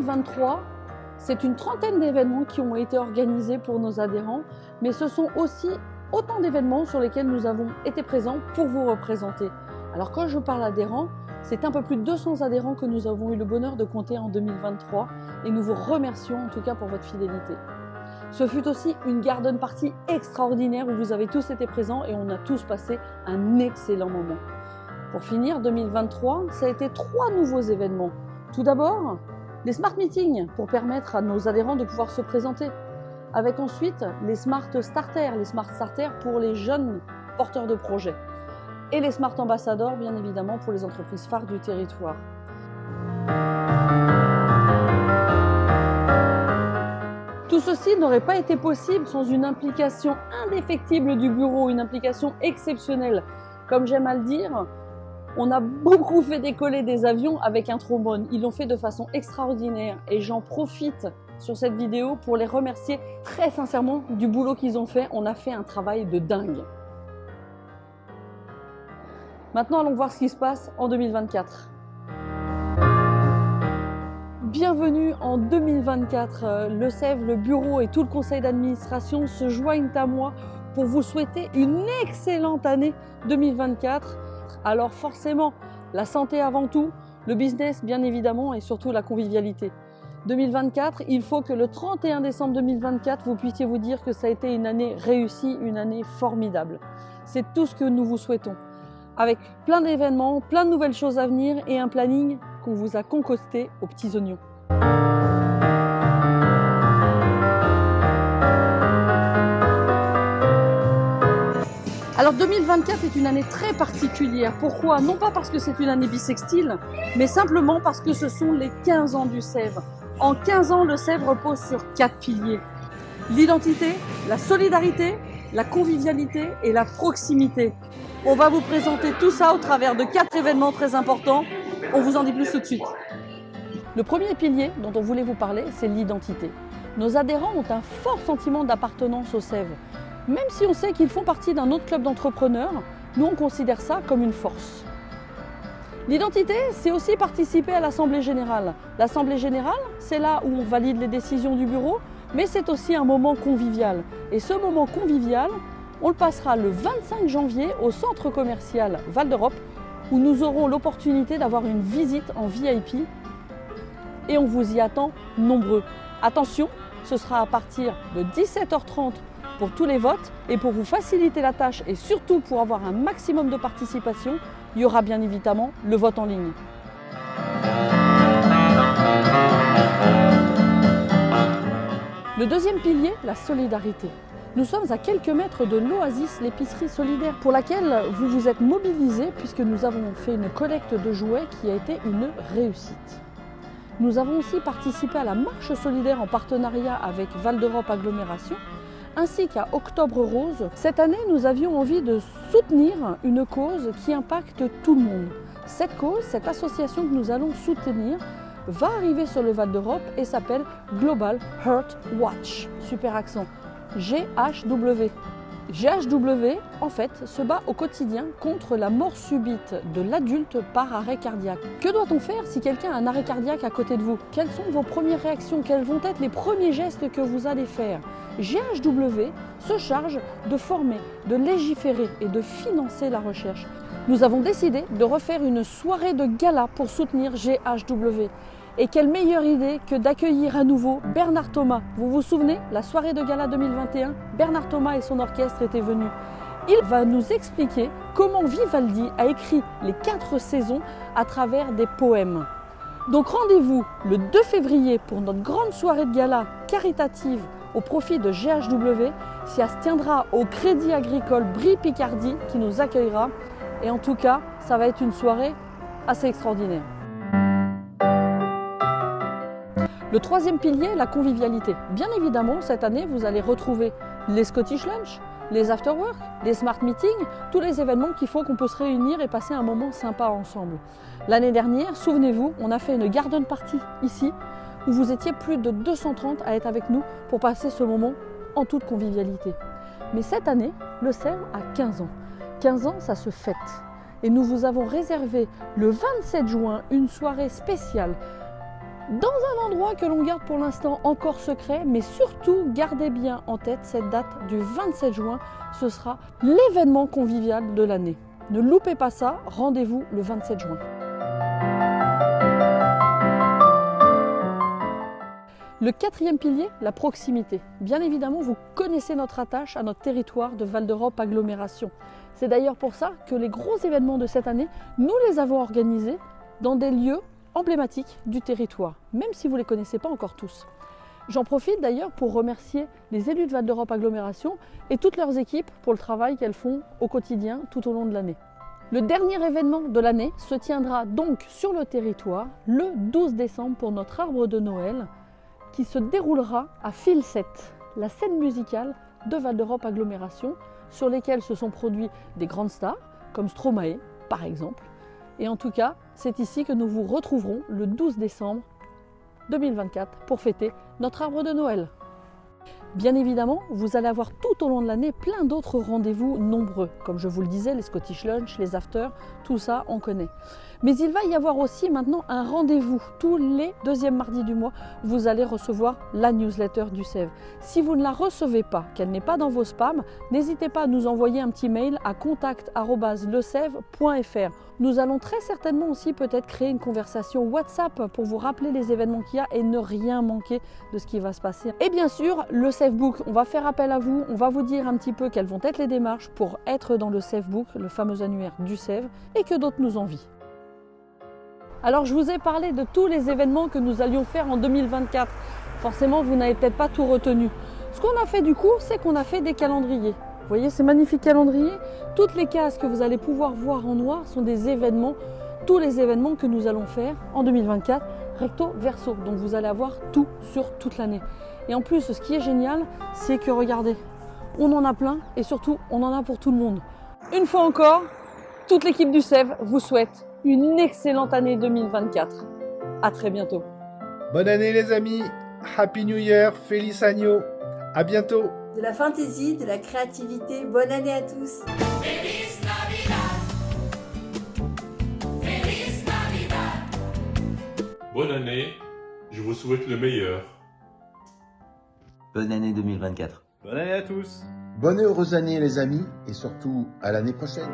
2023, c'est une trentaine d'événements qui ont été organisés pour nos adhérents, mais ce sont aussi autant d'événements sur lesquels nous avons été présents pour vous représenter. Alors quand je parle adhérents, c'est un peu plus de 200 adhérents que nous avons eu le bonheur de compter en 2023 et nous vous remercions en tout cas pour votre fidélité. Ce fut aussi une garden party extraordinaire où vous avez tous été présents et on a tous passé un excellent moment. Pour finir 2023, ça a été 3 nouveaux événements. Tout d'abord, les Smart Meetings pour permettre à nos adhérents de pouvoir se présenter. Avec ensuite les Smart Starters pour les jeunes porteurs de projets. Et les Smart Ambassadors, bien évidemment, pour les entreprises phares du territoire. Tout ceci n'aurait pas été possible sans une implication indéfectible du bureau, une implication exceptionnelle. Comme j'aime à le dire, on a beaucoup fait décoller des avions avec un trombone. Ils l'ont fait de façon extraordinaire et j'en profite sur cette vidéo pour les remercier très sincèrement du boulot qu'ils ont fait. On a fait un travail de dingue. Maintenant, allons voir ce qui se passe en 2024. Bienvenue en 2024. Le SEV, le bureau et tout le conseil d'administration se joignent à moi pour vous souhaiter une excellente année 2024. Alors forcément, la santé avant tout, le business bien évidemment et surtout la convivialité. 2024, il faut que le 31 décembre 2024, vous puissiez vous dire que ça a été une année réussie, une année formidable. C'est tout ce que nous vous souhaitons. Avec plein d'événements, plein de nouvelles choses à venir et un planning qu'on vous a concocté aux petits oignons. Alors 2024 est une année très particulière. Pourquoi? Non pas parce que c'est une année bissextile, mais simplement parce que ce sont les 15 ans du SEV. En 15 ans, le SEV repose sur 4 piliers. L'identité, la solidarité, la convivialité et la proximité. On va vous présenter tout ça au travers de 4 événements très importants. On vous en dit plus tout de suite. Le premier pilier dont on voulait vous parler, c'est l'identité. Nos adhérents ont un fort sentiment d'appartenance au SEV. Même si on sait qu'ils font partie d'un autre club d'entrepreneurs, nous on considère ça comme une force. L'identité, c'est aussi participer à l'Assemblée Générale. L'Assemblée Générale, c'est là où on valide les décisions du bureau, mais c'est aussi un moment convivial. Et ce moment convivial, on le passera le 25 janvier au centre commercial Val d'Europe, où nous aurons l'opportunité d'avoir une visite en VIP et on vous y attend nombreux. Attention, ce sera à partir de 17h30 pour tous les votes et pour vous faciliter la tâche et surtout pour avoir un maximum de participation, il y aura bien évidemment le vote en ligne. Le deuxième pilier, la solidarité. Nous sommes à quelques mètres de l'Oasis, l'épicerie solidaire, pour laquelle vous vous êtes mobilisés puisque nous avons fait une collecte de jouets qui a été une réussite. Nous avons aussi participé à la marche solidaire en partenariat avec Val d'Europe Agglomération, ainsi qu'à Octobre Rose. Cette année, nous avions envie de soutenir une cause qui impacte tout le monde. Cette cause, cette association que nous allons soutenir, va arriver sur le Val d'Europe et s'appelle Global Heart Watch. Super accent. GHW. GHW, en fait, se bat au quotidien contre la mort subite de l'adulte par arrêt cardiaque. Que doit-on faire si quelqu'un a un arrêt cardiaque à côté de vous? Quelles sont vos premières réactions? Quels vont être les premiers gestes que vous allez faire? GHW se charge de former, de légiférer et de financer la recherche. Nous avons décidé de refaire une soirée de gala pour soutenir GHW. Et quelle meilleure idée que d'accueillir à nouveau Bernard Thomas. Vous vous souvenez, la soirée de gala 2021, Bernard Thomas et son orchestre étaient venus. Il va nous expliquer comment Vivaldi a écrit les 4 saisons à travers des poèmes. Donc rendez-vous le 2 février pour notre grande soirée de gala caritative au profit de GHW. Ça se tiendra au Crédit Agricole Brie-Picardie qui nous accueillera. Et en tout cas, ça va être une soirée assez extraordinaire. Le troisième pilier, la convivialité. Bien évidemment, cette année, vous allez retrouver les Scottish Lunch, les After Work, les Smart Meetings, tous les événements qu'il faut qu'on peut se réunir et passer un moment sympa ensemble. L'année dernière, souvenez-vous, on a fait une garden party ici, où vous étiez plus de 230 à être avec nous pour passer ce moment en toute convivialité. Mais cette année, le SEV a 15 ans. 15 ans, ça se fête. Et nous vous avons réservé le 27 juin une soirée spéciale dans un endroit que l'on garde pour l'instant encore secret, mais surtout gardez bien en tête cette date du 27 juin, ce sera l'événement convivial de l'année. Ne loupez pas ça, rendez-vous le 27 juin. Le quatrième pilier, la proximité. Bien évidemment, vous connaissez notre attache à notre territoire de Val d'Europe Agglomération. C'est d'ailleurs pour ça que les gros événements de cette année, nous les avons organisés dans des lieux emblématiques du territoire, même si vous ne les connaissez pas encore tous. J'en profite d'ailleurs pour remercier les élus de Val d'Europe Agglomération et toutes leurs équipes pour le travail qu'elles font au quotidien tout au long de l'année. Le dernier événement de l'année se tiendra donc sur le territoire le 12 décembre pour notre arbre de Noël qui se déroulera à Filset, la scène musicale de Val d'Europe Agglomération sur lesquelles se sont produits des grandes stars comme Stromae par exemple. Et en tout cas, c'est ici que nous vous retrouverons le 12 décembre 2024 pour fêter notre arbre de Noël. Bien évidemment, vous allez avoir tout au long de l'année plein d'autres rendez-vous nombreux. Comme je vous le disais, les Scottish Lunch, les afters, tout ça on connaît. Mais il va y avoir aussi maintenant un rendez-vous. Tous les deuxièmes mardis du mois, vous allez recevoir la newsletter du Sève. Si vous ne la recevez pas, qu'elle n'est pas dans vos spams, n'hésitez pas à nous envoyer un petit mail à contact@lesève.fr. Nous allons très certainement aussi peut-être créer une conversation WhatsApp pour vous rappeler les événements qu'il y a et ne rien manquer de ce qui va se passer. Et bien sûr, le Sèvebook, on va faire appel à vous, on va vous dire un petit peu quelles vont être les démarches pour être dans le Sèvebook, le fameux annuaire du Sève, et que d'autres nous envient. Alors je vous ai parlé de tous les événements que nous allions faire en 2024. Forcément, vous n'avez peut-être pas tout retenu. Ce qu'on a fait du coup, c'est qu'on a fait des calendriers. Vous voyez ces magnifiques calendriers? Toutes les cases que vous allez pouvoir voir en noir sont des événements, tous les événements que nous allons faire en 2024, recto verso. Donc vous allez avoir tout sur toute l'année. Et en plus, ce qui est génial, c'est que regardez, on en a plein et surtout, on en a pour tout le monde. Une fois encore, toute l'équipe du Sève vous souhaite une excellente année 2024. À très bientôt. Bonne année les amis, Happy New Year, Feliz Año, à bientôt. De la fantaisie, de la créativité, bonne année à tous. Feliz Navidad. Feliz Navidad. Bonne année, je vous souhaite le meilleur. Bonne année 2024. Bonne année à tous. Bonne et heureuse année les amis et surtout à l'année prochaine.